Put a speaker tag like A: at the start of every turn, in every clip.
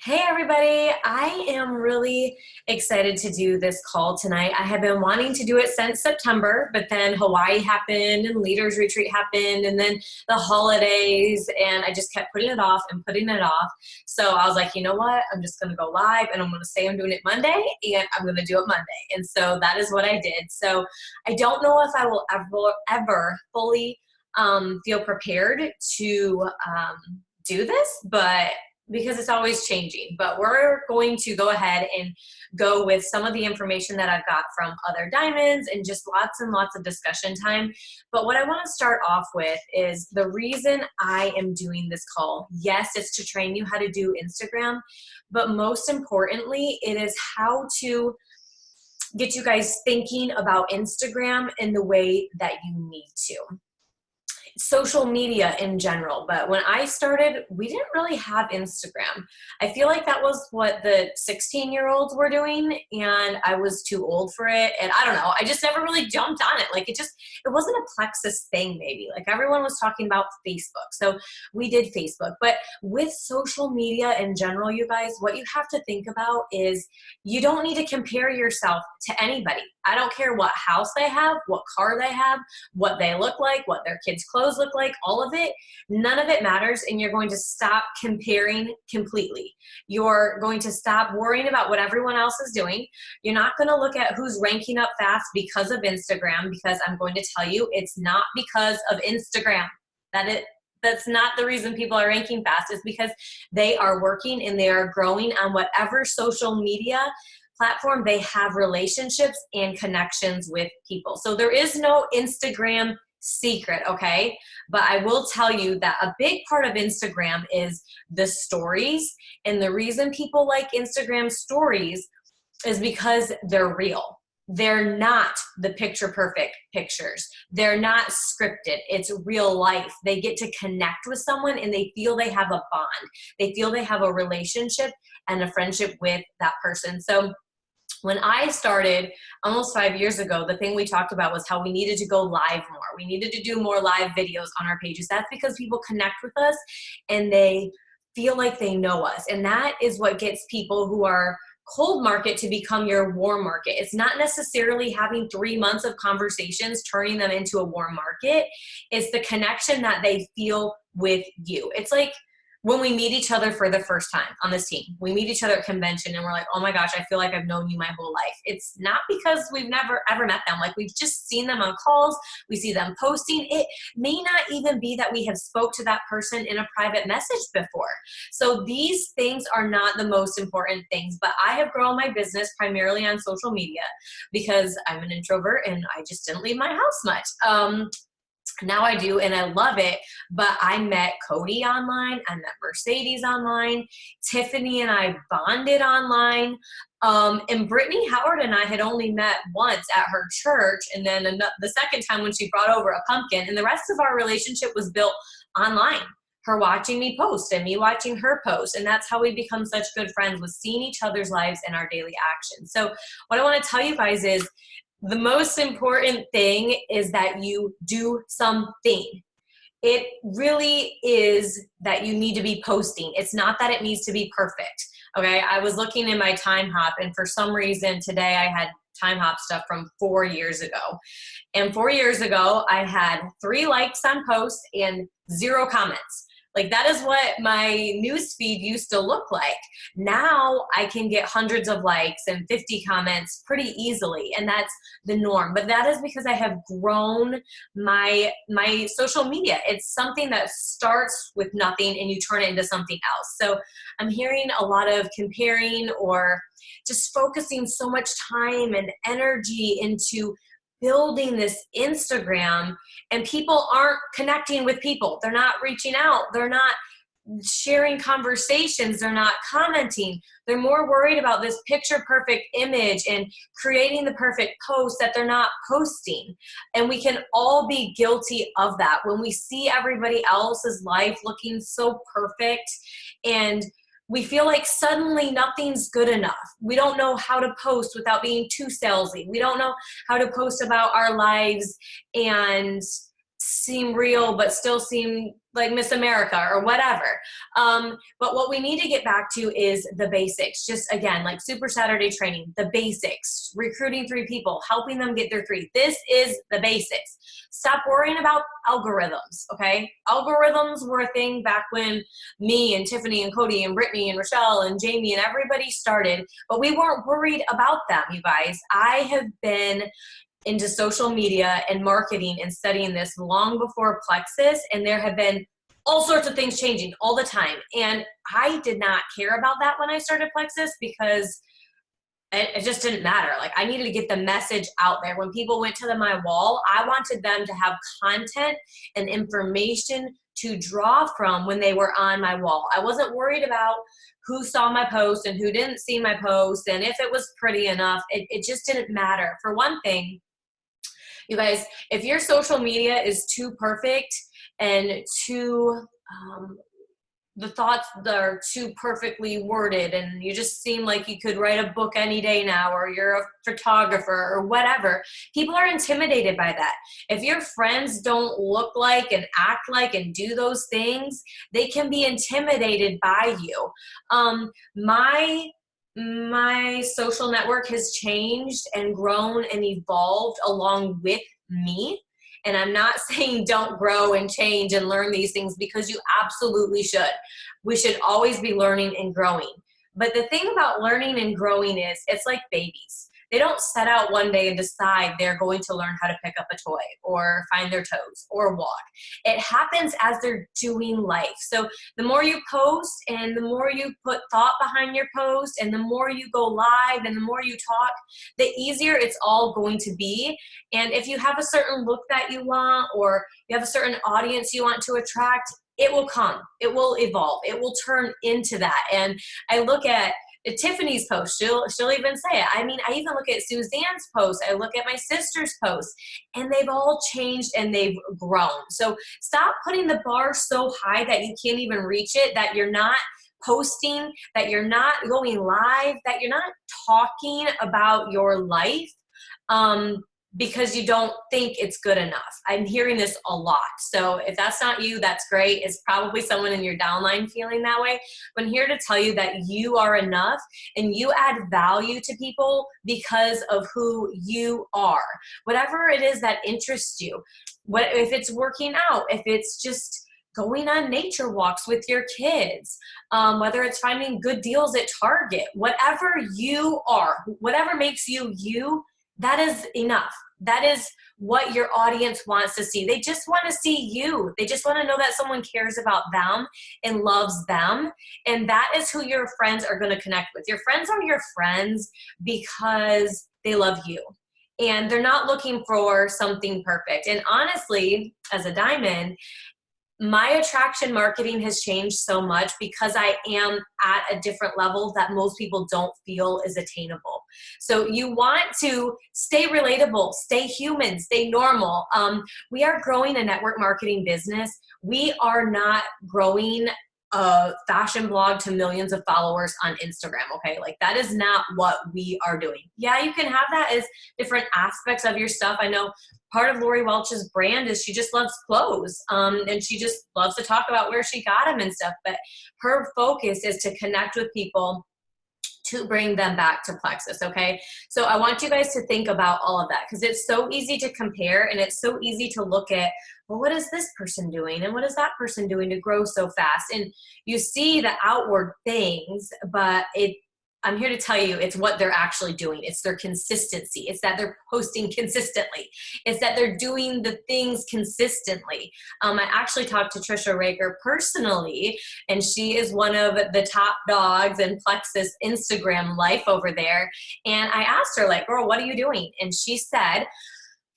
A: Hey everybody, I am really excited to do this call tonight. I have been wanting to do it since September, but then Hawaii happened and Leaders Retreat happened and then the holidays, and I just kept putting it off and putting it off. So I was like, you know what? I'm just going to go live and I'm going to say I'm doing it Monday and I'm going to do it Monday. And so that is what I did. So I don't know if I will ever fully feel prepared to do this, but because it's always changing. But we're going to go ahead and go with some of the information that I've got from other diamonds and just lots and lots of discussion time. But what I want to start off with is the reason I am doing this call. Yes, it's to train you how to do Instagram, but most importantly, it is how to get you guys thinking about Instagram in the way that you need to. Social media in general, but when I started, we didn't really have Instagram. I feel like that was what the 16-year-olds were doing, and I was too old for it, and I don't know, I just never really jumped on it. Like it wasn't a Plexus thing maybe. Like everyone was talking about Facebook, so we did Facebook. But with social media in general, you guys, what you have to think about is you don't need to compare yourself to anybody. I don't care what house they have, what car they have, what they look like, what their kids' clothes look like, all of it. None of it matters, and you're going to stop comparing completely. You're going to stop worrying about what everyone else is doing. You're not going to look at who's ranking up fast because of Instagram, because I'm going to tell you it's not because of Instagram. That's not the reason people are ranking fast. It's because they are working and they are growing on whatever social media platform they have relationships and connections with people. So there is no Instagram secret, okay? But I will tell you that a big part of Instagram is the stories. And the reason people like Instagram stories is because they're real. They're not the picture perfect pictures. They're not scripted. It's real life. They get to connect with someone and they feel they have a bond. They feel they have a relationship and a friendship with that person. So when I started almost 5 years ago, the thing we talked about was how we needed to go live more. We needed to do more live videos on our pages. That's because people connect with us and they feel like they know us. And that is what gets people who are cold market to become your warm market. It's not necessarily having 3 months of conversations, turning them into a warm market. It's the connection that they feel with you. It's like when we meet each other for the first time on this team, we meet each other at convention and we're like, oh my gosh, I feel like I've known you my whole life. It's not because we've never ever met them. Like we've just seen them on calls. We see them posting. It may not even be that we have spoke to that person in a private message before. So these things are not the most important things, but I have grown my business primarily on social media because I'm an introvert and I just didn't leave my house much. Now I do, and I love it, but I met Cody online, I met Mercedes online, Tiffany and I bonded online, and Brittany Howard and I had only met once at her church, and then the second time when she brought over a pumpkin, and the rest of our relationship was built online. Her watching me post and me watching her post, and that's how we become such good friends, was seeing each other's lives and our daily actions. So what I want to tell you guys is, the most important thing is that you do something. It really is that you need to be posting. It's not that it needs to be perfect. Okay, I was looking in my time hop, and for some reason today I had time hop stuff from 4 years ago. And 4 years ago, I had 3 likes on posts and 0 comments. Like that is what my news feed used to look like. Now I can get hundreds of likes and 50 comments pretty easily, and that's the norm. But that is because I have grown my social media. It's something that starts with nothing and you turn it into something else. So I'm hearing a lot of comparing or just focusing so much time and energy into building this Instagram, and people aren't connecting with people. They're not reaching out. They're not sharing conversations. They're not commenting. They're more worried about this picture perfect image and creating the perfect post that they're not posting. And we can all be guilty of that when we see everybody else's life looking so perfect, and we feel like suddenly nothing's good enough. We don't know how to post without being too salesy. We don't know how to post about our lives and seem real but still seem like Miss America or whatever. But what we need to get back to is the basics. Just again, like Super Saturday training, the basics, recruiting 3 people, helping them get their 3. This is the basics. Stop worrying about algorithms, okay? Algorithms were a thing back when me and Tiffany and Cody and Brittany and Rochelle and Jamie and everybody started, but we weren't worried about them, you guys. I have been into social media and marketing and studying this long before Plexus, and there have been all sorts of things changing all the time. And I did not care about that when I started Plexus because it just didn't matter. Like, I needed to get the message out there. When people went to my wall, I wanted them to have content and information to draw from when they were on my wall. I wasn't worried about who saw my post and who didn't see my post and if it was pretty enough. It just didn't matter. For one thing, you guys, if your social media is too perfect and too the thoughts that are too perfectly worded and you just seem like you could write a book any day now, or you're a photographer or whatever, people are intimidated by that. If your friends don't look like and act like and do those things, they can be intimidated by you. My social network has changed and grown and evolved along with me. And I'm not saying don't grow and change and learn these things, because you absolutely should. We should always be learning and growing. But the thing about learning and growing is it's like babies. They don't set out one day and decide they're going to learn how to pick up a toy or find their toes or walk. It happens as they're doing life. So the more you post and the more you put thought behind your post and the more you go live and the more you talk, the easier it's all going to be. And if you have a certain look that you want, or you have a certain audience you want to attract, it will come. It will evolve. It will turn into that. And I look at Tiffany's post, she'll even say it. I mean, I even look at Suzanne's post. I look at my sister's post, and they've all changed and they've grown. So stop putting the bar so high that you can't even reach it, that you're not posting, that you're not going live, that you're not talking about your life. Because you don't think it's good enough. I'm hearing this a lot. So if that's not you, that's great. It's probably someone in your downline feeling that way. But I'm here to tell you that you are enough and you add value to people because of who you are. Whatever it is that interests you, if it's working out, if it's just going on nature walks with your kids, whether it's finding good deals at Target, whatever you are, whatever makes you you, that is enough. That is what your audience wants to see. They just want to see you. They just want to know that someone cares about them and loves them. And that is who your friends are going to connect with. Your friends are your friends because they love you. And they're not looking for something perfect. And honestly, as a diamond, my attraction marketing has changed so much because I am at a different level that most people don't feel is attainable. So you want to stay relatable, stay human, stay normal. We are growing a network marketing business. We are not growing a fashion blog to millions of followers on Instagram, okay? Like, that is not what we are doing. Yeah, you can have that as different aspects of your stuff. I know part of Lori Welch's brand is she just loves clothes, and she just loves to talk about where she got them and stuff, but her focus is to connect with people to bring them back to Plexus, okay? So I want you guys to think about all of that, because it's so easy to compare and it's so easy to look at, well, what is this person doing? And what is that person doing to grow so fast? And you see the outward things, but I'm here to tell you it's what they're actually doing. It's their consistency. It's that they're posting consistently. It's that they're doing the things consistently. I actually talked to Trisha Rager personally, and she is one of the top dogs in Plexus Instagram life over there. And I asked her, like, girl, what are you doing? And she said,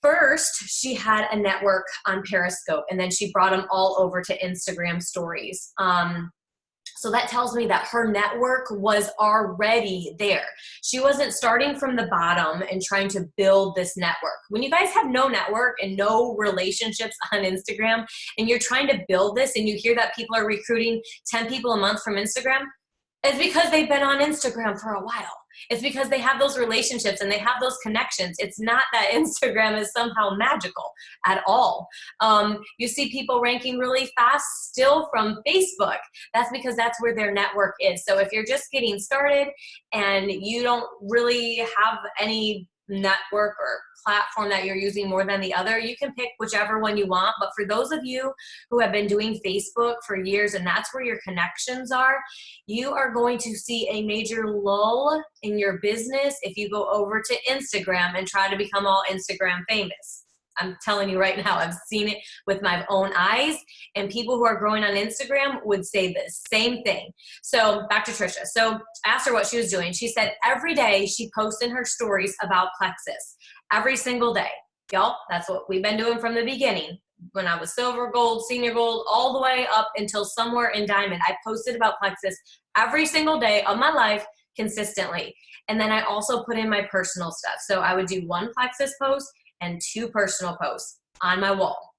A: first, she had a network on Periscope, and then she brought them all over to Instagram stories. So that tells me that her network was already there. She wasn't starting from the bottom and trying to build this network. When you guys have no network and no relationships on Instagram, and you're trying to build this, and you hear that people are recruiting 10 people a month from Instagram, it's because they've been on Instagram for a while. It's because they have those relationships and they have those connections. It's not that Instagram is somehow magical at all. You see people ranking really fast still from Facebook. That's because that's where their network is. So if you're just getting started and you don't really have any network or platform that you're using more than the other, you can pick whichever one you want. But for those of you who have been doing Facebook for years and that's where your connections are, you are going to see a major lull in your business if you go over to Instagram and try to become all Instagram famous. I'm telling you right now, I've seen it with my own eyes, and people who are growing on Instagram would say the same thing. So back to Trisha. So I asked her what she was doing. She said every day she posts in her stories about Plexus. Every single day. Y'all, that's what we've been doing from the beginning. When I was silver, gold, senior gold, all the way up until somewhere in diamond, I posted about Plexus every single day of my life consistently. And then I also put in my personal stuff. So I would do one Plexus post and 2 personal posts on my wall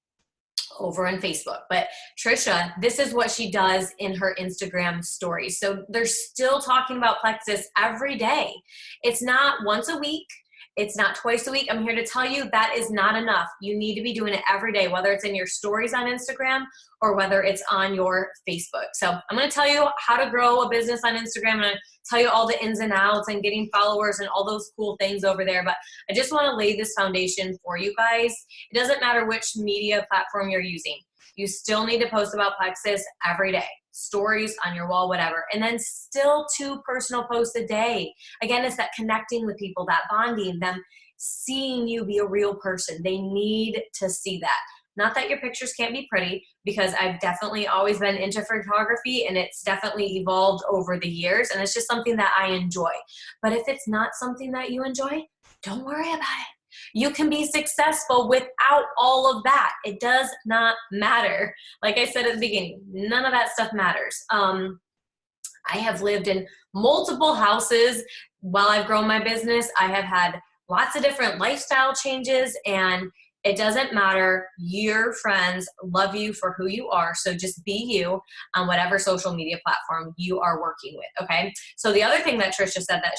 A: over on Facebook. But Trisha, this is what she does in her Instagram stories. So they're still talking about Plexus every day. It's not once a week. It's not twice a week. I'm here to tell you that is not enough. You need to be doing it every day, whether it's in your stories on Instagram or whether it's on your Facebook. So I'm going to tell you how to grow a business on Instagram. I'm going to tell you all the ins and outs and getting followers and all those cool things over there. But I just want to lay this foundation for you guys. It doesn't matter which media platform you're using. You still need to post about Plexus every day. Stories on your wall, whatever. And then still 2 personal posts a day. Again, it's that connecting with people, that bonding, them seeing you be a real person. They need to see that. Not that your pictures can't be pretty, because I've definitely always been into photography and it's definitely evolved over the years, and it's just something that I enjoy. But if it's not something that you enjoy, don't worry about it. You can be successful without all of that. It does not matter. Like I said at the beginning, none of that stuff matters. I have lived in multiple houses while I've grown my business. I have had lots of different lifestyle changes, and it doesn't matter. Your friends love you for who you are. So just be you on whatever social media platform you are working with. Okay. So the other thing that Trisha said that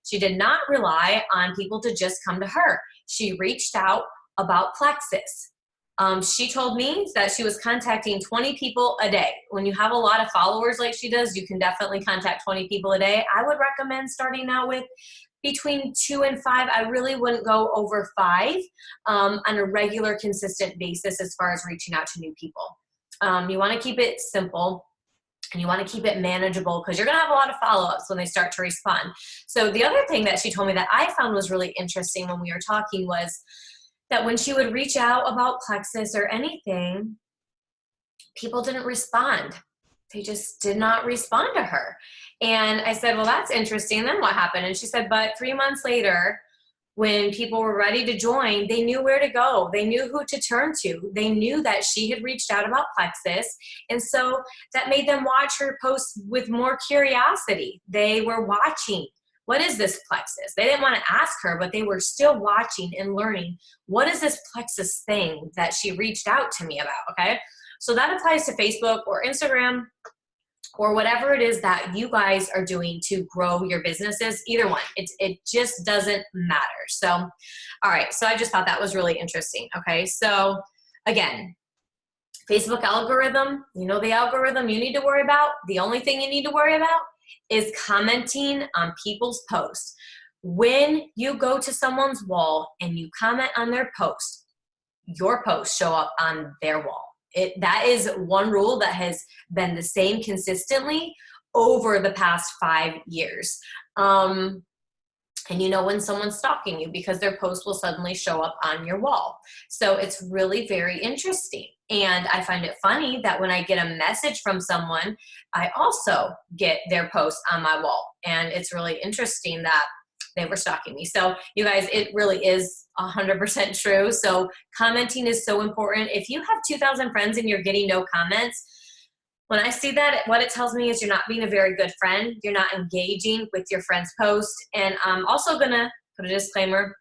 A: she did not rely on people to just come to her. She reached out about Plexus. She told me that she was contacting 20 people a day. When you have a lot of followers like she does, you can definitely contact 20 people a day. I would recommend starting out with between 2 and 5. I really wouldn't go over 5 on a regular, consistent basis as far as reaching out to new people. You want to keep it simple and you want to keep it manageable, because you're going to have a lot of follow-ups when they start to respond. So the other thing that she told me that I found was really interesting when we were talking was that when she would reach out about Plexus or anything, people didn't respond. They just did not respond to her. And I said, well, that's interesting. Then what happened? And she said, but 3 months later, when people were ready to join, they knew where to go. They knew who to turn to. They knew that she had reached out about Plexus. And so that made them watch her post with more curiosity. They were watching. What is this Plexus? They didn't want to ask her, but they were still watching and learning. What is this Plexus thing that she reached out to me about? Okay. So that applies to Facebook or Instagram or whatever it is that you guys are doing to grow your businesses. Either one. It just doesn't matter. So, all right. So I just thought that was really interesting. Okay. So again, Facebook algorithm, you know the algorithm you need to worry about. The only thing you need to worry about is commenting on people's posts. When you go to someone's wall and you comment on their post, your posts show up on their wall. That is one rule that has been the same consistently over the past 5 years. And you know when someone's stalking you because their post will suddenly show up on your wall. So it's really very interesting. And I find it funny that when I get a message from someone, I also get their post on my wall. And it's really interesting that they were stalking me. So you guys, it really is 100% true. So commenting is so important. If you have 2,000 friends and you're getting no comments, when I see that, what it tells me is you're not being a very good friend. You're not engaging with your friend's post. And I'm also going to put a disclaimer.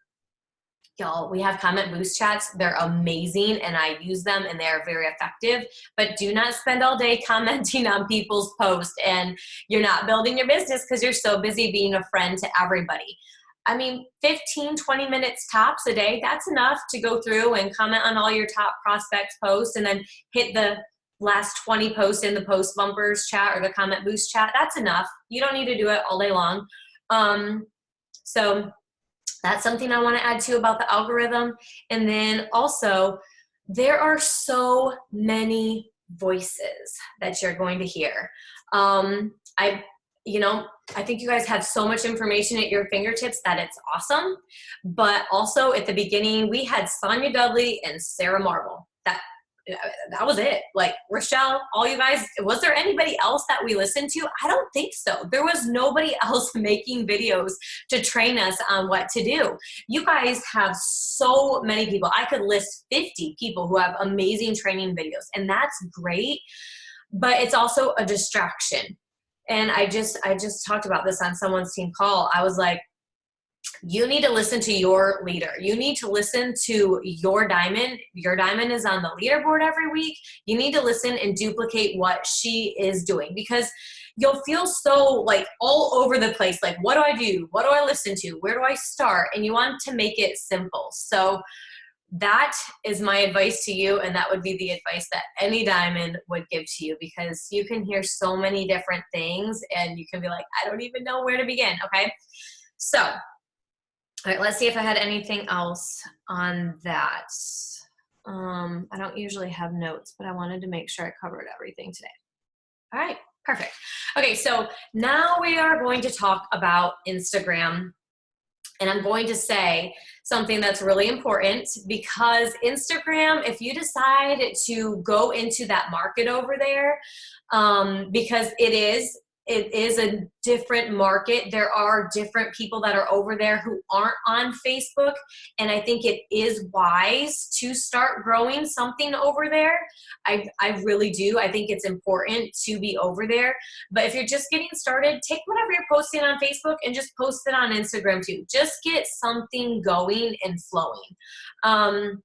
A: Y'all, we have comment boost chats. They're amazing and I use them and they're very effective, but do not spend all day commenting on people's posts and you're not building your business because you're so busy being a friend to everybody. I mean, 15, 20 minutes tops a day, that's enough to go through and comment on all your top prospects posts and then hit the last 20 posts in the post bumpers chat or the comment boost chat. That's enough. You don't need to do it all day long. So that's something I want to add to about the algorithm. And then also, there are so many voices that you're going to hear. I think you guys have so much information at your fingertips that it's awesome. But also at the beginning, we had Sonia Dudley and Sarah Marble. That was it. Like, Rochelle, all you guys, was there anybody else that we listened to? I don't think so. There was nobody else making videos to train us on what to do. You guys have so many people. I could list 50 people who have amazing training videos, and that's great, but it's also a distraction. And I just talked about this on someone's team call. I was like, you need to listen to your leader. You need to listen to your diamond. Your diamond is on the leaderboard every week. You need to listen and duplicate what she is doing, because you'll feel so like all over the place. Like, what do I do? What do I listen to? Where do I start? And you want to make it simple. So that is my advice to you. And that would be the advice that any diamond would give to you, because you can hear so many different things and you can be like, I don't even know where to begin. Okay. So, all right, let's see if I had anything else on that. I don't usually have notes, but I wanted to make sure I covered everything today. All right, perfect. Okay, so now we are going to talk about Instagram. And I'm going to say something that's really important, because Instagram, if you decide to go into that market over there, because it is a different market. There are different people that are over there who aren't on Facebook. And I think it is wise to start growing something over there. I really do. I think it's important to be over there. But if you're just getting started, take whatever you're posting on Facebook and just post it on Instagram too. Just get something going and flowing.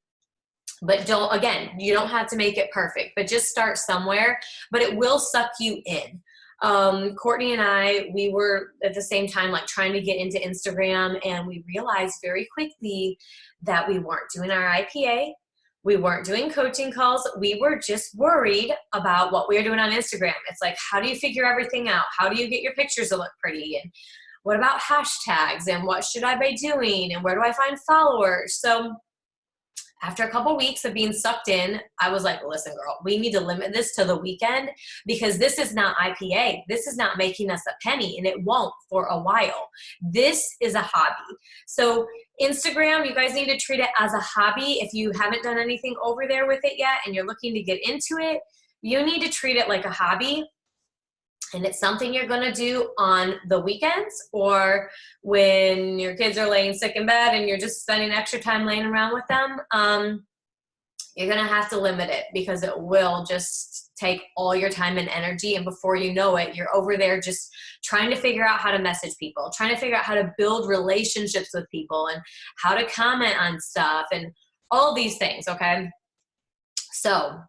A: But you don't have to make it perfect, but just start somewhere, but it will suck you in. Courtney and I, we were at the same time like trying to get into Instagram, and we realized very quickly that we weren't doing our IPA. We weren't doing coaching calls. We were just worried about what we were doing on Instagram. It's like, how do you figure everything out? How do you get your pictures to look pretty? And what about hashtags? And what should I be doing? And where do I find followers? So after a couple weeks of being sucked in, I was like, listen, girl, we need to limit this to the weekend, because this is not IPA. This is not making us a penny, and it won't for a while. This is a hobby. So Instagram, you guys need to treat it as a hobby. If you haven't done anything over there with it yet and you're looking to get into it, you need to treat it like a hobby. And it's something you're going to do on the weekends, or when your kids are laying sick in bed and you're just spending extra time laying around with them. You're going to have to limit it, because it will just take all your time and energy. And before you know it, you're over there just trying to figure out how to message people, trying to figure out how to build relationships with people and how to comment on stuff and all these things. Okay. So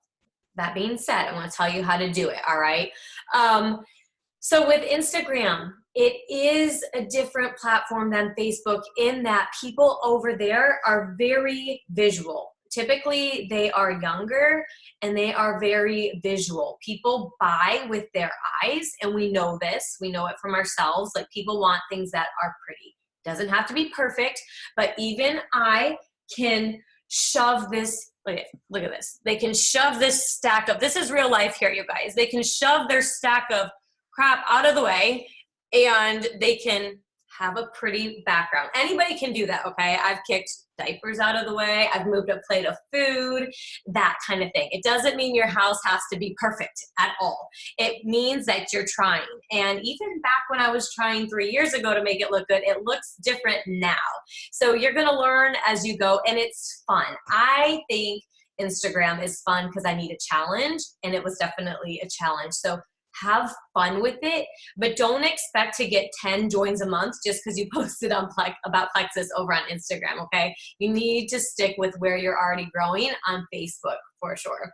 A: that being said, I want to tell you how to do it. All right. So with Instagram, it is a different platform than Facebook in that people over there are very visual. Typically, they are younger and they are very visual. People buy with their eyes, and we know this. We know it from ourselves. Like, people want things that are pretty. Doesn't have to be perfect, but even I can shove this. Look at this. They can shove this stack of, this is real life here, you guys. They can shove their stack of crap out of the way, and they can have a pretty background. Anybody can do that, okay? I've kicked diapers out of the way. I've moved a plate of food, that kind of thing. It doesn't mean your house has to be perfect at all. It means that you're trying. And even back when I was trying 3 years ago to make it look good, it looks different now. So you're going to learn as you go, and it's fun. I think Instagram is fun because I need a challenge, and it was definitely a challenge. So have fun with it, but don't expect to get 10 joins a month just because you posted on about Plexus over on Instagram, okay? You need to stick with where you're already growing on Facebook for sure.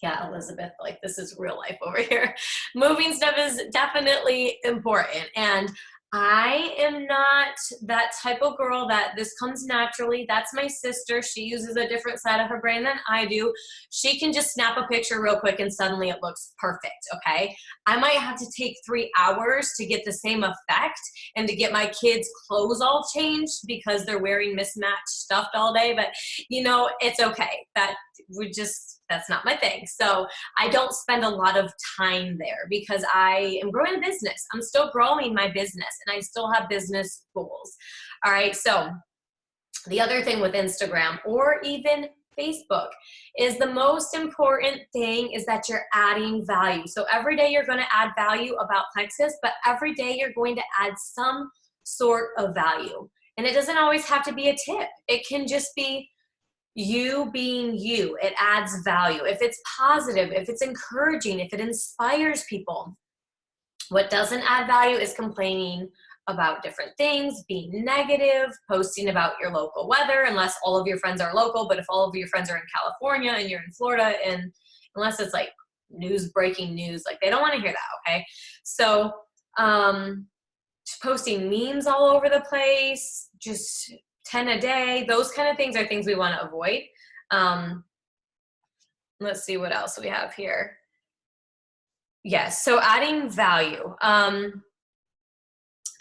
A: Yeah, Elizabeth, like this is real life over here. Moving stuff is definitely important. And I am not that type of girl that this comes naturally. That's my sister. She uses a different side of her brain than I do. She can just snap a picture real quick and suddenly it looks perfect, okay? I might have to take 3 hours to get the same effect and to get my kids' clothes all changed because they're wearing mismatched stuff all day, but you know, it's okay. That's not my thing. So I don't spend a lot of time there because I am growing a business. I'm still growing my business and I still have business goals. All right. So the other thing with Instagram or even Facebook is the most important thing is that you're adding value. So every day you're going to add value about Plexus, but every day you're going to add some sort of value. And it doesn't always have to be a tip. It can just be you being you. It adds value. If it's positive, if it's encouraging, if it inspires people. What doesn't add value is complaining about different things, being negative, posting about your local weather, unless all of your friends are local, but if all of your friends are in California and you're in Florida, and unless it's like breaking news, like they don't want to hear that, okay? So posting memes all over the place, just 10 a day, those kind of things are things we want to avoid. Let's see what else we have here. Yes, so adding value.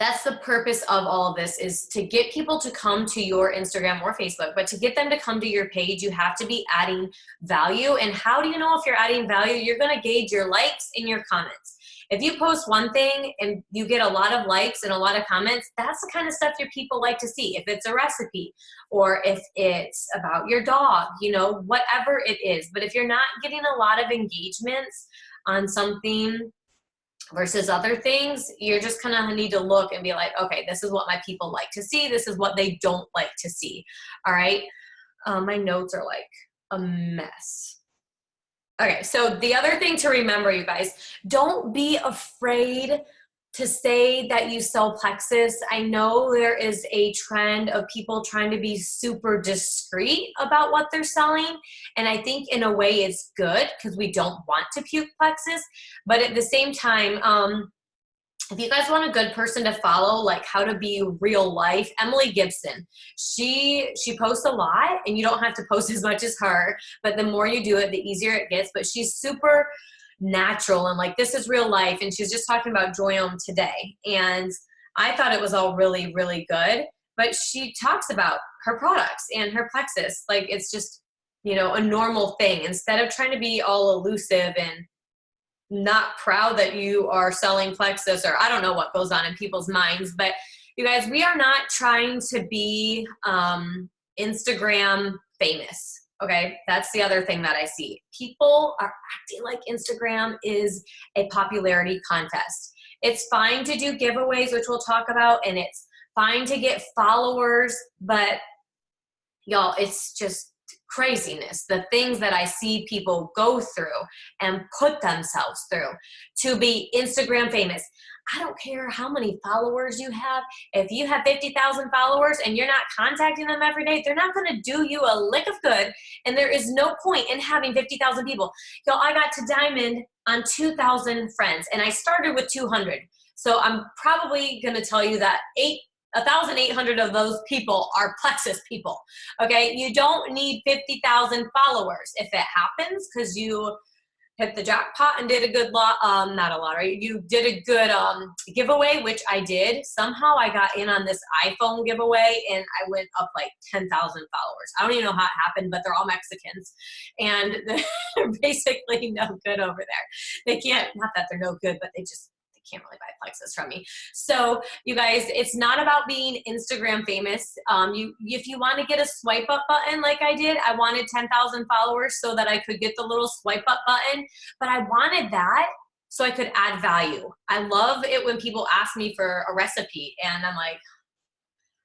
A: That's the purpose of all of this, is to get people to come to your Instagram or Facebook, but to get them to come to your page, you have to be adding value. And how do you know if you're adding value? You're going to gauge your likes and your comments. If you post one thing and you get a lot of likes and a lot of comments, that's the kind of stuff your people like to see. If it's a recipe or if it's about your dog, you know, whatever it is. But if you're not getting a lot of engagements on something versus other things, you're just kind of need to look and be like, okay, this is what my people like to see. This is what they don't like to see. All right. My notes are like a mess. Okay, so the other thing to remember, you guys, don't be afraid to say that you sell Plexus. I know there is a trend of people trying to be super discreet about what they're selling, and I think in a way it's good because we don't want to puke Plexus, but at the same time, if you guys want a good person to follow, like how to be real life, Emily Gibson, she posts a lot, and you don't have to post as much as her, but the more you do it, the easier it gets. But she's super natural and like, this is real life. And she's just talking about Joyome today. And I thought it was all really, really good. But she talks about her products and her Plexus. Like it's just, you know, a normal thing instead of trying to be all elusive and not proud that you are selling Plexus, or I don't know what goes on in people's minds. But you guys, we are not trying to be Instagram famous. Okay, that's the other thing that I see. People are acting like Instagram is a popularity contest. It's fine to do giveaways, which we'll talk about, and it's fine to get followers, but y'all, it's just craziness, the things that I see people go through and put themselves through to be Instagram famous. I don't care how many followers you have. If you have 50,000 followers and you're not contacting them every day, they're not going to do you a lick of good. And there is no point in having 50,000 people. Y'all, I got to diamond on 2,000 friends, and I started with 200. So I'm probably going to tell you that 1,800 of those people are Plexus people, okay? You don't need 50,000 followers. If it happens because you hit the jackpot and did a good not a lottery, you did a good giveaway, which I did. Somehow I got in on this iPhone giveaway and I went up like 10,000 followers. I don't even know how it happened, but they're all Mexicans and they're basically no good over there. They can't, not that they're no good, but they can't really buy Plexus from me. So you guys, it's not about being Instagram famous. If you want to get a swipe up button like I did, I wanted 10,000 followers so that I could get the little swipe up button, but I wanted that so I could add value. I love it when people ask me for a recipe and I'm like,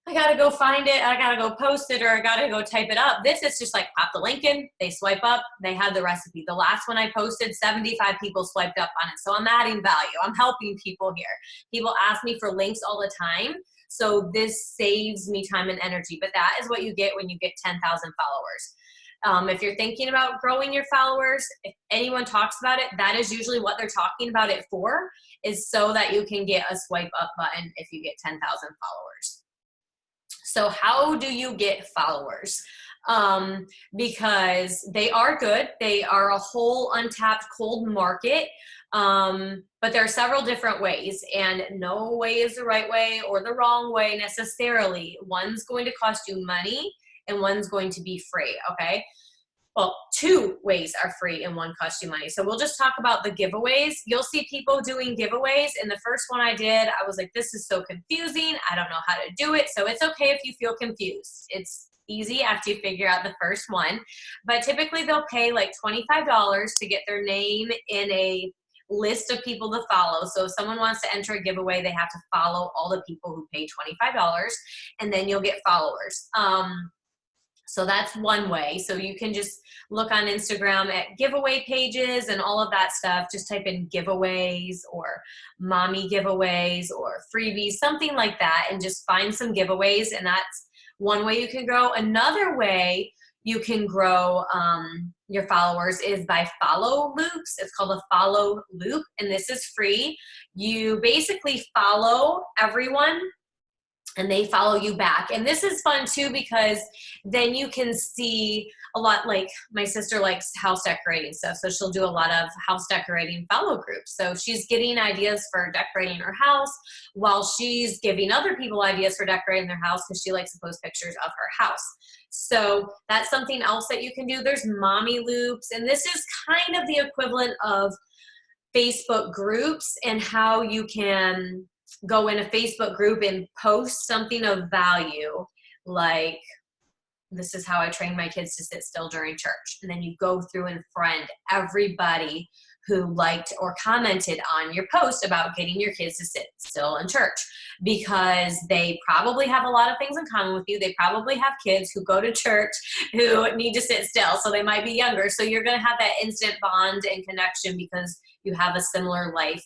A: I gotta go find it, I gotta go post it, or I gotta go type it up. This is just like pop the link in, they swipe up, they had the recipe. The last one I posted, 75 people swiped up on it. So I'm adding value. I'm helping people here. People ask me for links all the time. So this saves me time and energy, but that is what you get when you get 10,000 followers. If you're thinking about growing your followers, if anyone talks about it, that is usually what they're talking about it for, is so that you can get a swipe up button if you get 10,000 followers. So how do you get followers? Because they are good. They are a whole untapped cold market. But there are several different ways, and no way is the right way or the wrong way necessarily. One's going to cost you money and one's going to be free, okay? Well, two ways are free and one costs you money. So we'll just talk about the giveaways. You'll see people doing giveaways. And the first one I did, I was like, this is so confusing. I don't know how to do it. So it's okay if you feel confused. It's easy after you figure out the first one. But typically they'll pay like $25 to get their name in a list of people to follow. So if someone wants to enter a giveaway, they have to follow all the people who pay $25, and then you'll get followers. So that's one way. So you can just look on Instagram at giveaway pages and all of that stuff. Just type in giveaways or mommy giveaways or freebies, something like that, and just find some giveaways. And that's one way you can grow. Another way you can grow your followers is by follow loops. It's called a follow loop, and this is free. You basically follow everyone and they follow you back. And this is fun too, because then you can see a lot. Like my sister likes house decorating stuff, so she'll do a lot of house decorating follow groups. So she's getting ideas for decorating her house while she's giving other people ideas for decorating their house, because she likes to post pictures of her house. So that's something else that you can do. There's mommy loops, and this is kind of the equivalent of Facebook groups, and how you can go in a Facebook group and post something of value, like, this is how I train my kids to sit still during church. And then you go through and friend everybody who liked or commented on your post about getting your kids to sit still in church, because they probably have a lot of things in common with you. They probably have kids who go to church who need to sit still, so they might be younger. So you're going to have that instant bond and connection because you have a similar life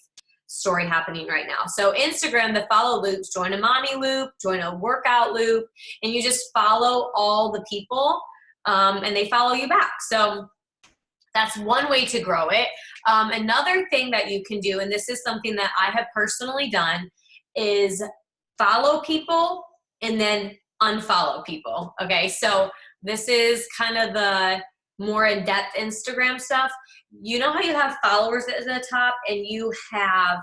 A: story happening right now. So Instagram, the follow loops, join a mommy loop, join a workout loop, and you just follow all the people and they follow you back. So that's one way to grow it. Another thing that you can do, and this is something that I have personally done, is follow people and then unfollow people. Okay, so this is kind of the more in-depth Instagram stuff. You know how you have followers at the top and you have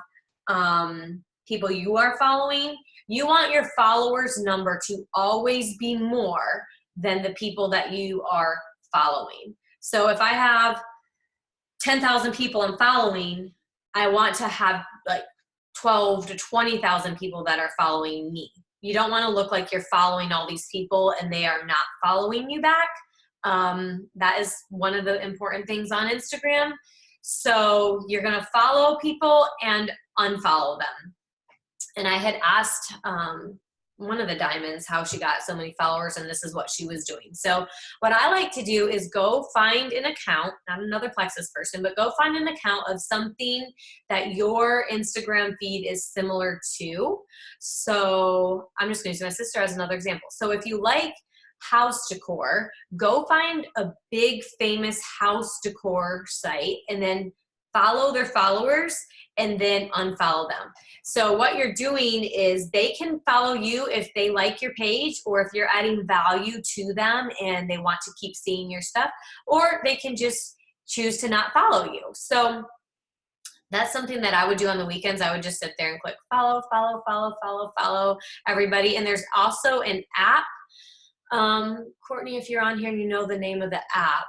A: people you are following? You want your followers number to always be more than the people that you are following. So if I have 10,000 people I'm following, I want to have like 12 to 20,000 people that are following me. You don't want to look like you're following all these people and they are not following you back. That is one of the important things on Instagram. So you're going to follow people and unfollow them. And I had asked one of the diamonds how she got so many followers, and this is what she was doing. So what I like to do is go find an account, not another Plexus person, but go find an account of something that your Instagram feed is similar to. So I'm just going to use my sister as another example. So if you like house decor, go find a big famous house decor site and then follow their followers and then unfollow them. So what you're doing is they can follow you if they like your page, or if you're adding value to them and they want to keep seeing your stuff, or they can just choose to not follow you. So that's something that I would do on the weekends. I would just sit there and click follow, follow, follow, follow, follow everybody. And there's also an app. Courtney, if you're on here and you know the name of the app,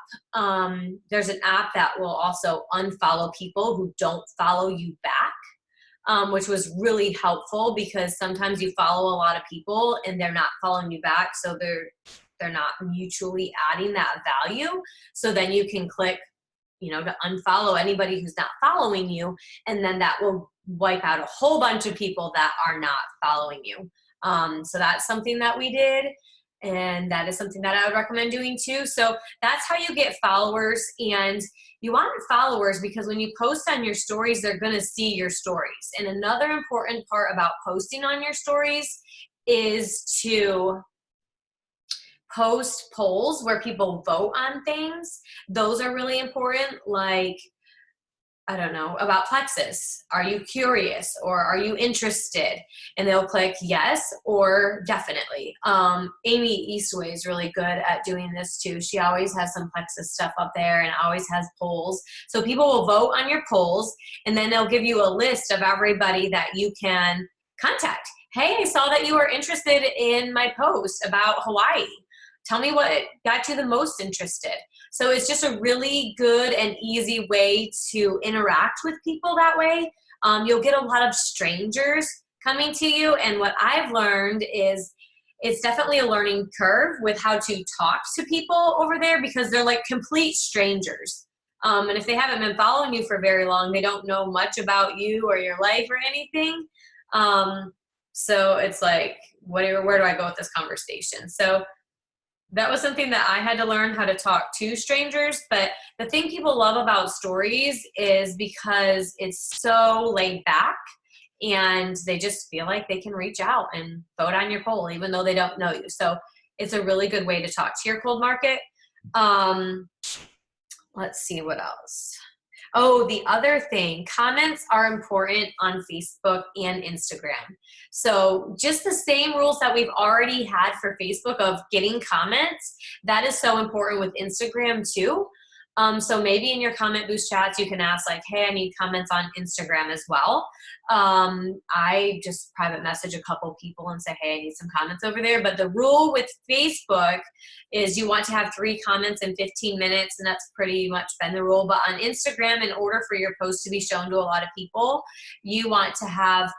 A: there's an app that will also unfollow people who don't follow you back, which was really helpful, because sometimes you follow a lot of people and they're not following you back, so they're not mutually adding that value. So then you can click, to unfollow anybody who's not following you, and then that will wipe out a whole bunch of people that are not following you. So that's something that we did. And that is something that I would recommend doing too. So that's how you get followers. And you want followers because when you post on your stories, they're going to see your stories. And another important part about posting on your stories is to post polls where people vote on things. Those are really important. Like, I don't know, about Plexus. Are you curious or are you interested? And they'll click yes or definitely. Amy Eastway is really good at doing this too. She always has some Plexus stuff up there and always has polls. So people will vote on your polls and then they'll give you a list of everybody that you can contact. Hey, I saw that you were interested in my post about Hawaii. Tell me what got you the most interested. So it's just a really good and easy way to interact with people that way. You'll get a lot of strangers coming to you. And what I've learned is it's definitely a learning curve with how to talk to people over there because they're like complete strangers. And if they haven't been following you for very long, they don't know much about you or your life or anything. So it's like, where do I go with this conversation? So that was something that I had to learn how to talk to strangers. But the thing people love about stories is because it's so laid back and they just feel like they can reach out and vote on your poll, even though they don't know you. So it's a really good way to talk to your cold market. Let's see what else. Oh, the other thing, comments are important on Facebook and Instagram. So just the same rules that we've already had for Facebook of getting comments, that is so important with Instagram too. So maybe in your comment boost chats, you can ask like, hey, I need comments on Instagram as well. I just private message a couple people and say, hey, I need some comments over there. But the rule with Facebook is you want to have 3 comments in 15 minutes, and that's pretty much been the rule. But on Instagram, in order for your post to be shown to a lot of people, you want to have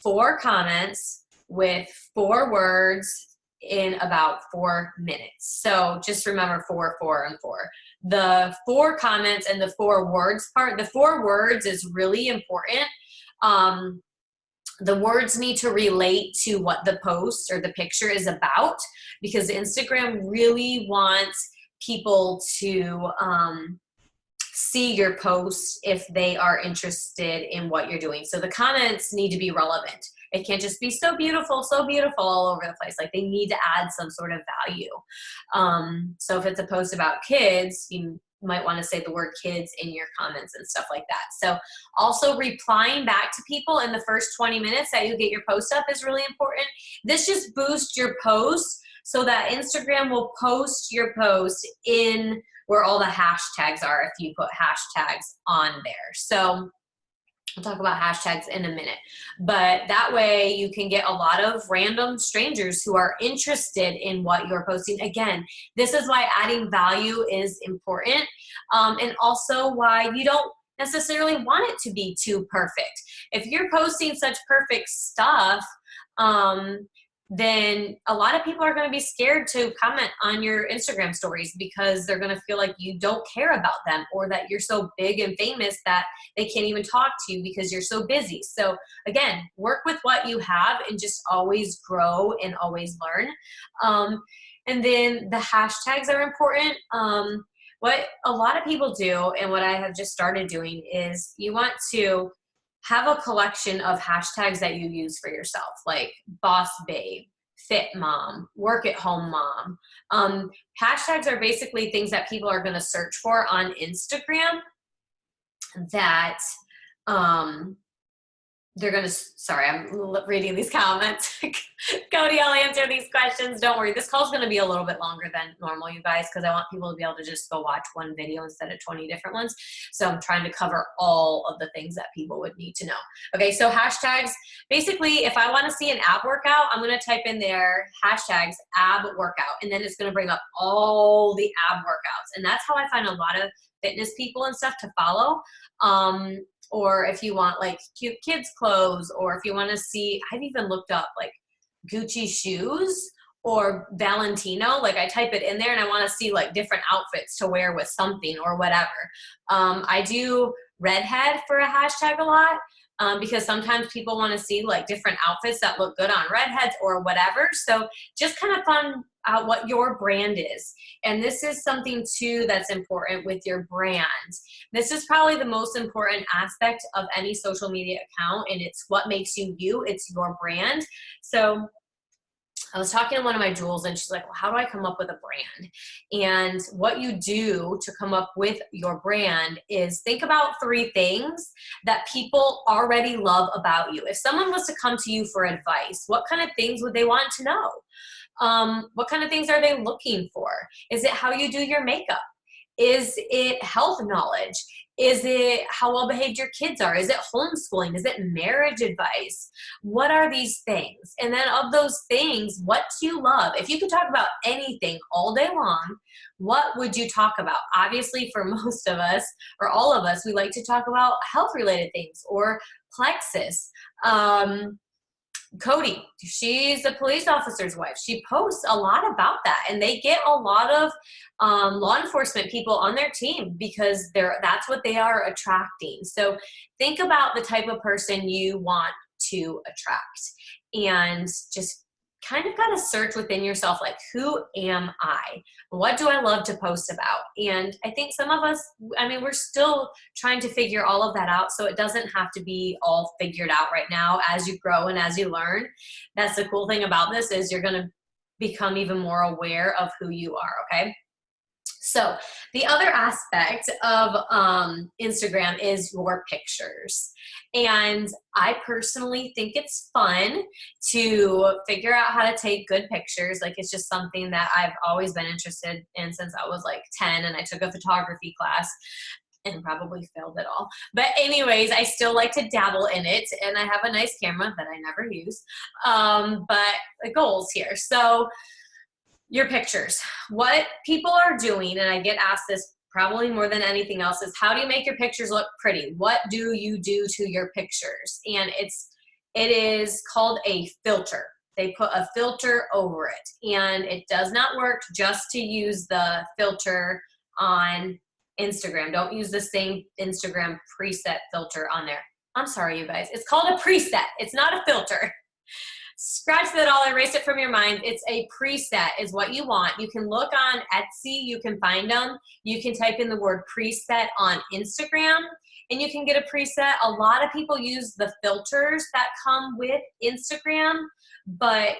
A: 4 comments with 4 words in about 4 minutes. So just remember 4, 4, and 4. The 4 comments and the 4 words part, the 4 words is really important. The words need to relate to what the post or the picture is about because Instagram really wants people to see your post if they are interested in what you're doing. So the comments need to be relevant. It can't just be so beautiful all over the place. Like they need to add some sort of value. So if it's a post about kids, you might want to say the word kids in your comments and stuff like that. So also replying back to people in the first 20 minutes that you get your post up is really important. This just boosts your post so that Instagram will post your post in where all the hashtags are if you put hashtags on there. So we'll talk about hashtags in a minute, but that way you can get a lot of random strangers who are interested in what you're posting. Again, this is why adding value is important, and also why you don't necessarily want it to be too perfect. If you're posting such perfect stuff, then a lot of people are going to be scared to comment on your Instagram stories because they're going to feel like you don't care about them or that you're so big and famous that they can't even talk to you because you're so busy. So again, work with what you have and just always grow and always learn. And then the hashtags are important. What a lot of people do and what I have just started doing is you want to have a collection of hashtags that you use for yourself, like boss babe, fit mom, work at home mom. Hashtags are basically things that people are going to search for on Instagram that they're going to, sorry, I'm reading these comments. Cody, I'll answer these questions. Don't worry. This call is going to be a little bit longer than normal, you guys, because I want people to be able to just go watch one video instead of 20 different ones. So I'm trying to cover all of the things that people would need to know. Okay, so hashtags. Basically, if I want to see an ab workout, I'm going to type in there hashtags ab workout, and then it's going to bring up all the ab workouts. And that's how I find a lot of fitness people and stuff to follow. Or if you want like cute kids clothes, or if you want to see, I've even looked up like Gucci shoes or Valentino, like I type it in there and I want to see like different outfits to wear with something or whatever. I do redhead for a hashtag a lot. because sometimes people want to see like different outfits that look good on redheads or whatever. So just kind of find out what your brand is. And this is something too that's important with your brand. This is probably the most important aspect of any social media account, and it's what makes you you. It's your brand. So I was talking to one of my jewels and she's like, well, how do I come up with a brand? And what you do to come up with your brand is think about 3 things that people already love about you. If someone was to come to you for advice, what kind of things would they want to know? What kind of things are they looking for? Is it how you do your makeup? Is it health knowledge? Is it how well behaved your kids are? Is it homeschooling? Is it marriage advice? What are these things? And then of those things, what do you love? If you could talk about anything all day long, what would you talk about? Obviously, for most of us, or all of us, we like to talk about health related things or Plexus. Cody, she's a police officer's wife. She posts a lot about that, and they get a lot of law enforcement people on their team because that's what they are attracting. So think about the type of person you want to attract, and just kind of got to search within yourself, like, who am I? What do I love to post about? And I think some of us, I mean, we're still trying to figure all of that out. So it doesn't have to be all figured out right now. As you grow and as you learn, that's the cool thing about this, is you're going to become even more aware of who you are. Okay. So the other aspect of Instagram is your pictures. And I personally think it's fun to figure out how to take good pictures. Like, it's just something that I've always been interested in since I was like 10, and I took a photography class and probably failed it all. But anyways, I still like to dabble in it, and I have a nice camera that I never use. But the goals here. So your pictures, what people are doing, and I get asked this probably more than anything else, is how do you make your pictures look pretty? What do you do to your pictures? And it is called a filter. They put a filter over it, and it does not work just to use the filter on Instagram. Don't use the same Instagram preset filter on there. I'm sorry, you guys. It's called a preset. It's not a filter. Scratch that all, erase it from your mind. It's a preset is what you want. You can look on Etsy, you can find them. You can type in the word preset on Instagram and you can get a preset. A lot of people use the filters that come with Instagram, but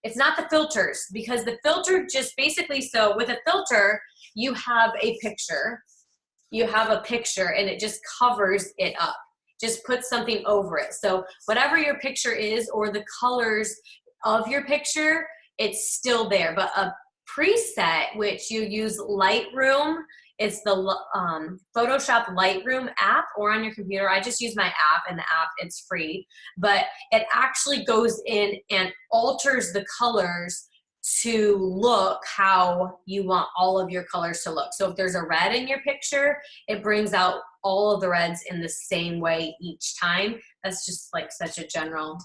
A: it's not the filters, because the filter just basically, so with a filter, you have a picture. You have a picture and it just covers it up. Just put something over it. So whatever your picture is or the colors of your picture, it's still there. But a preset, which you use Lightroom, it's the Photoshop Lightroom app, or on your computer. I just use my app, and the app, it's free. But it actually goes in and alters the colors to look how you want all of your colors to look. So if there's a red in your picture, it brings out all of the reds in the same way each time. That's just like such a general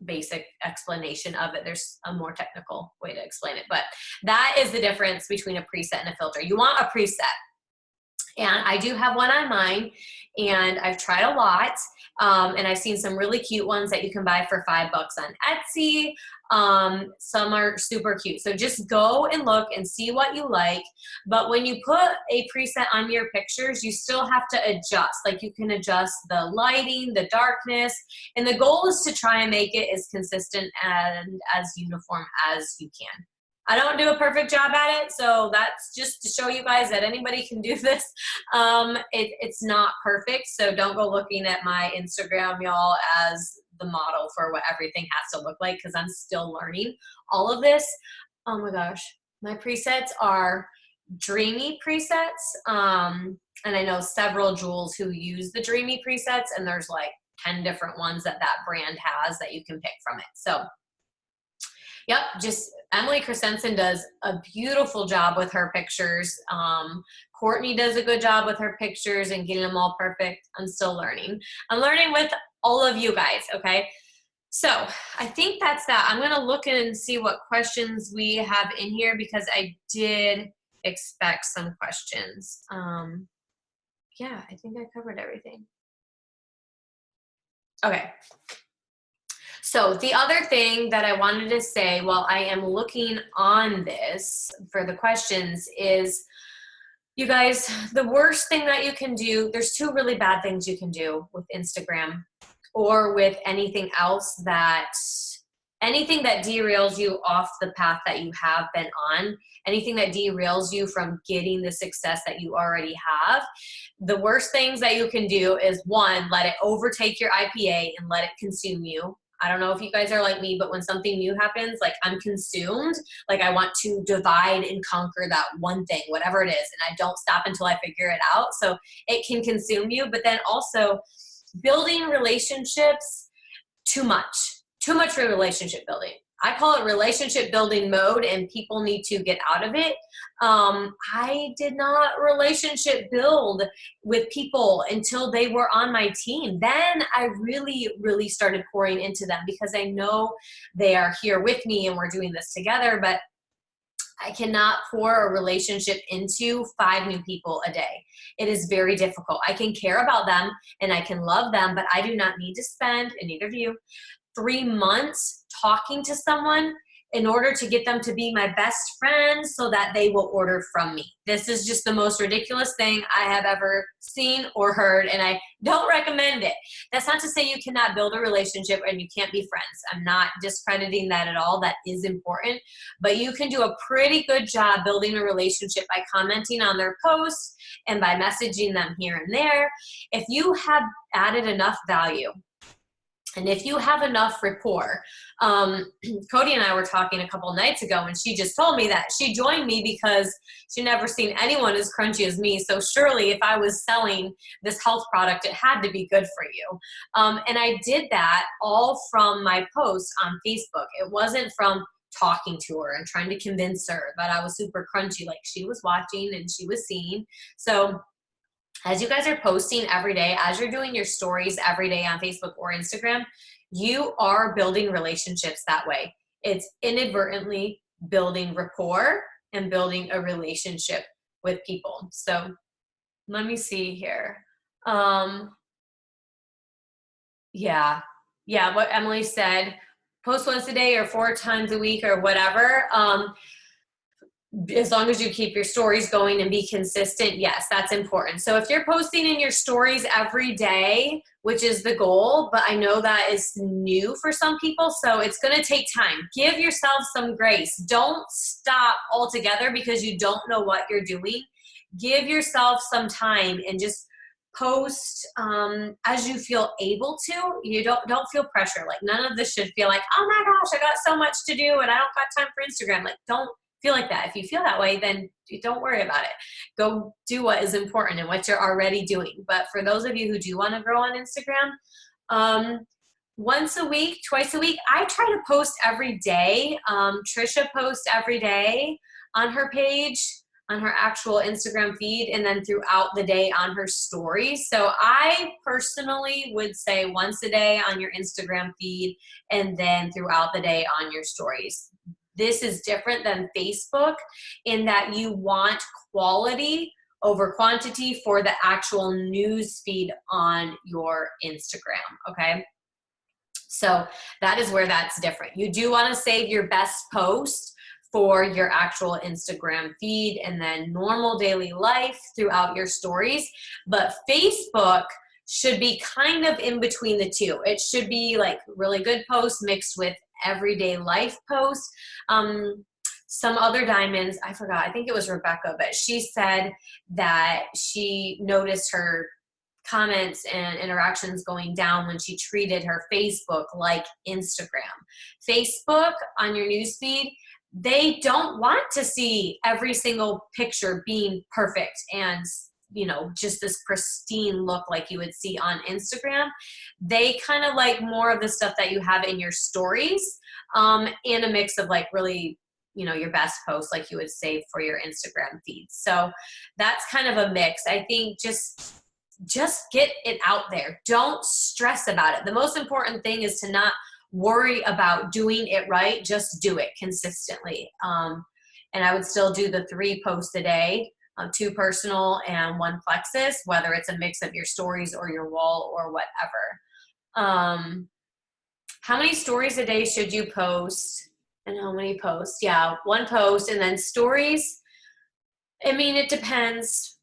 A: basic explanation of it. There's a more technical way to explain it, but that is the difference between a preset and a filter. You want a preset. And I do have one on mine, and I've tried a lot. And I've seen some really cute ones that you can buy for $5 on Etsy. Some are super cute. So just go and look and see what you like. But when you put a preset on your pictures, you still have to adjust. Like, you can adjust the lighting, the darkness, and the goal is to try and make it as consistent and as uniform as you can. I don't do a perfect job at it, so that's just to show you guys that anybody can do this. It's not perfect, so don't go looking at my Instagram, y'all, as the model for what everything has to look like, because I'm still learning all of this. Oh my gosh, my presets are Dreamy presets, and I know several jewels who use the Dreamy presets, and there's like 10 different ones that brand has that you can pick from it. So yep, just Emily Christensen does a beautiful job with her pictures. Courtney does a good job with her pictures and getting them all perfect. I'm still learning. I'm learning with all of you guys, okay? So I think that's that. I'm gonna look and see what questions we have in here, because I did expect some questions. Yeah, I think I covered everything. Okay. So the other thing that I wanted to say while I am looking on this for the questions is, you guys, the worst thing that you can do, there's two really bad things you can do with Instagram or with anything else anything that derails you off the path that you have been on, anything that derails you from getting the success that you already have. The worst things that you can do is, one, let it overtake your IPA and let it consume you. I don't know if you guys are like me, but when something new happens, like I'm consumed, like I want to divide and conquer that one thing, whatever it is, and I don't stop until I figure it out. So it can consume you, but then also building relationships, too much for relationship building. I call it relationship building mode, and people need to get out of it. I did not relationship build with people until they were on my team. Then I really started pouring into them because I know they are here with me and we're doing this together, but I cannot pour a relationship into 5 new people a day. It is very difficult. I can care about them and I can love them, but I do not need to spend, and neither do you, 3 months talking to someone in order to get them to be my best friend so that they will order from me. This is just the most ridiculous thing I have ever seen or heard, and I don't recommend it. That's not to say you cannot build a relationship and you can't be friends. I'm not discrediting that at all. That is important, but you can do a pretty good job building a relationship by commenting on their posts and by messaging them here and there. If you have added enough value, and if you have enough rapport, Cody and I were talking a couple nights ago, and she just told me that she joined me because she never seen anyone as crunchy as me. So surely if I was selling this health product, it had to be good for you. And I did that all from my posts on Facebook. It wasn't from talking to her and trying to convince her that I was super crunchy. Like, she was watching and she was seeing. So as you guys are posting every day, as you're doing your stories every day on Facebook or Instagram, you are building relationships that way. It's inadvertently building rapport and building a relationship with people. So let me see here. Yeah, what Emily said, post once a day or 4 times a week or whatever. As long as you keep your stories going and be consistent, yes, that's important. So if you're posting in your stories every day, which is the goal, but I know that is new for some people, so it's going to take time. Give yourself some grace. Don't stop altogether because you don't know what you're doing. Give yourself some time and just post as you feel able to. You don't feel pressure. Like, none of this should feel like, oh my gosh, I got so much to do and I don't got time for Instagram. Like, don't feel like that. If you feel that way, then don't worry about it. Go do what is important and what you're already doing. But for those of you who do want to grow on Instagram, once a week, twice a week, I try to post every day. Trisha posts every day on her page, on her actual Instagram feed, and then throughout the day on her stories. So I personally would say once a day on your Instagram feed and then throughout the day on your stories. This is different than Facebook in that you want quality over quantity for the actual news feed on your Instagram, okay? So that is where that's different. You do want to save your best post for your actual Instagram feed and then normal daily life throughout your stories. But Facebook should be kind of in between the two. It should be like really good posts mixed with everyday life posts. Some other diamonds, I forgot, I think it was Rebecca, but she said that she noticed her comments and interactions going down when she treated her Facebook like Instagram. Facebook on your newsfeed, they don't want to see every single picture being perfect and just this pristine look like you would see on Instagram. They kind of like more of the stuff that you have in your stories, and a mix of like really, your best posts like you would save for your Instagram feed. So that's kind of a mix. I think just get it out there. Don't stress about it. The most important thing is to not worry about doing it right. Just do it consistently. And I would still do the 3 posts a day. 2 personal and 1 Plexus, whether it's a mix of your stories or your wall or whatever. How many stories a day should you post? And how many posts? Yeah, one post. And then stories, I mean, it depends.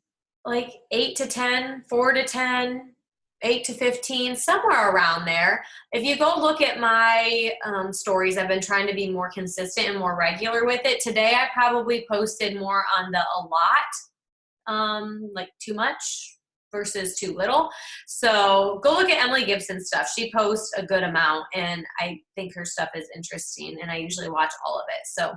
A: Like 8 to 10, 4 to 10, 8 to 15, somewhere around there. If you go look at my stories, I've been trying to be more consistent and more regular with it. Today, I probably posted more on the a lot, like too much versus too little. So go look at Emily Gibson's stuff. She posts a good amount, and I think her stuff is interesting, and I usually watch all of it. So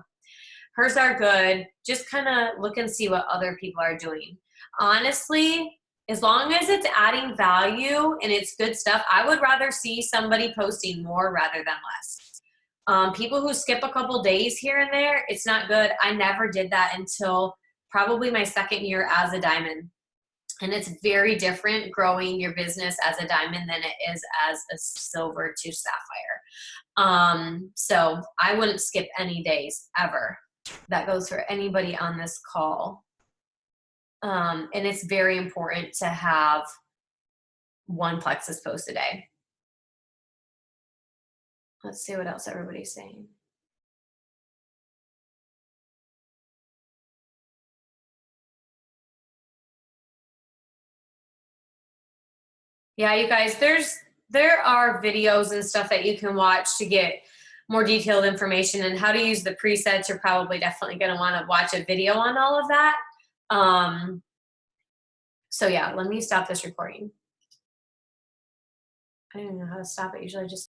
A: hers are good. Just kind of look and see what other people are doing. Honestly, as long as it's adding value and it's good stuff, I would rather see somebody posting more rather than less. People who skip a couple days here and there, it's not good. I never did that until probably my second year as a diamond. And it's very different growing your business as a diamond than it is as a silver to sapphire. So I wouldn't skip any days ever. That goes for anybody on this call. And it's very important to have one plexus post a day. Let's see what else everybody's saying. Yeah, you guys, there are videos and stuff that you can watch to get more detailed information, and how to use the presets. You're probably definitely going to want to watch a video on all of that. So yeah, let me stop this recording. I don't even know how to stop it. Usually I just